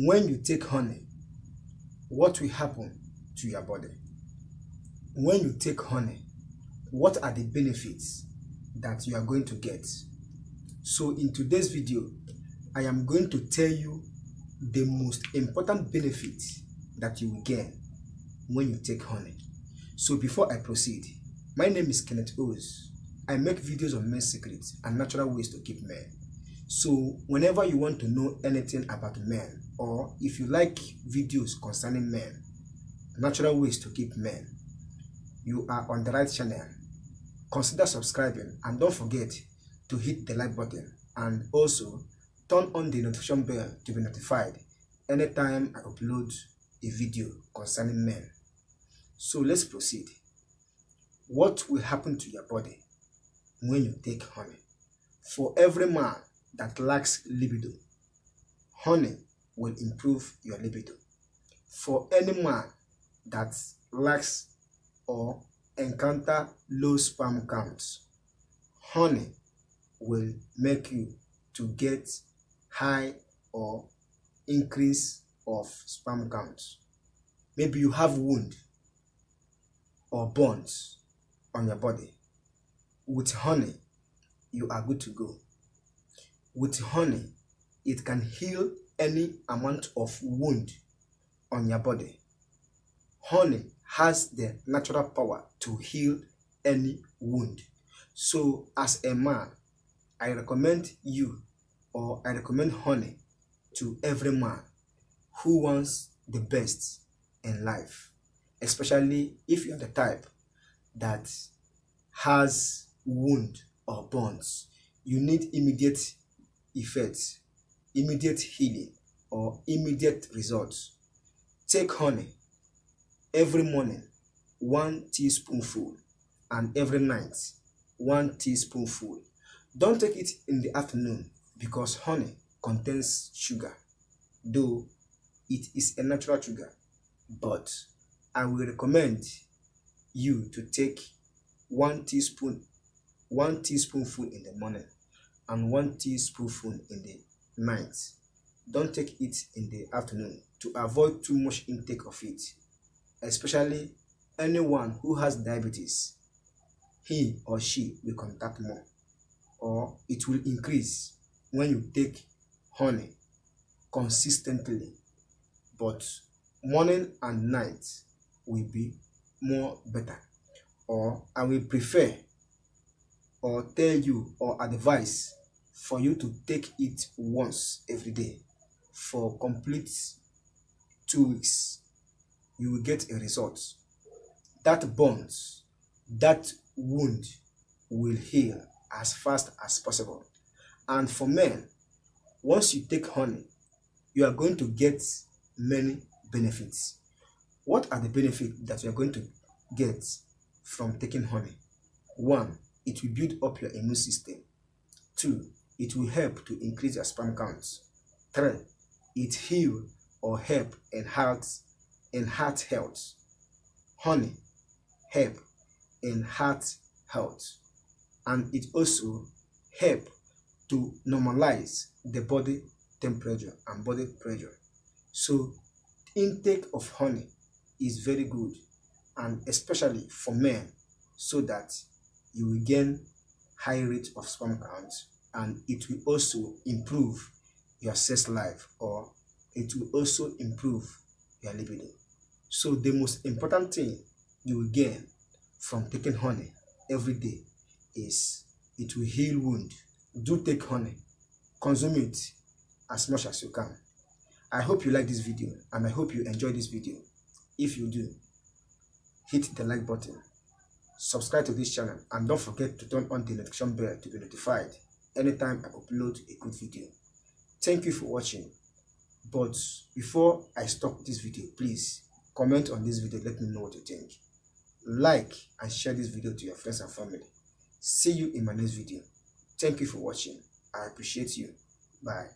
When you take honey, what will happen to your body? When you take honey, what are the benefits that you are going to get? So in today's video, I am going to tell you the most important benefits that you will gain when you take honey. So before I proceed, my name is Kenneth Os. I make videos on men's secrets and natural ways to keep men. So whenever you want to know anything about men, or if you like videos concerning men, natural ways to keep men, you are on the right channel. Consider subscribing and don't forget to hit the like button and also turn on the notification bell to be notified anytime I upload a video concerning men. So let's proceed. What will happen to your body when you take honey? For every man that lacks libido, honey will improve your libido. For any man that lacks or encounter low sperm counts, honey will make you to get high or increase of sperm counts. Maybe you have wound or burns on your body. With honey, you are good to go. With honey, it can heal any amount of wound on your body. Honey has the natural power to heal any wound. So as a man, I recommend you, or I recommend honey to every man who wants the best in life, especially if you're the type that has wound or burns. You need immediate effects, immediate healing, or immediate results. Take honey every morning, 1 teaspoonful, and every night, 1 teaspoonful. Don't take it in the afternoon because honey contains sugar, though it is a natural sugar. But I will recommend you to take 1 teaspoonful in the morning and 1 teaspoonful in the night. Don't take it in the afternoon to avoid too much intake of it, especially anyone who has diabetes. He or she will contact more, or it will increase when you take honey consistently. But morning and night will be more better. Or I will prefer or tell you or advise for you to take it once every day for complete 2 weeks. You will get a result. That burns, that wound will heal as fast as possible. And for men, once you take honey, you are going to get many benefits. What are the benefits that you are going to get from taking honey? 1, it will build up your immune system. 2, it will help to increase your sperm counts. 3, it heal or help in heart health. Honey help in heart health, and it also help to normalize the body temperature and body pressure. So intake of honey is very good, and especially for men, so that you will gain high rate of sperm count, and it will also improve your sex life, or it will also improve your libido. So the most important thing you will gain from taking honey every day is it will heal wound. Do take honey, consume it as much as you can. I hope you like this video, and I hope you enjoy this video. If you do, hit the like button, subscribe to this channel, and don't forget to turn on the notification bell to be notified anytime I upload a good video. Thank you for watching. But before I stop this video, please comment on this video, let me know what you think. Like and share this video to your friends and family. See you in my next video. Thank you for watching. I appreciate you. Bye.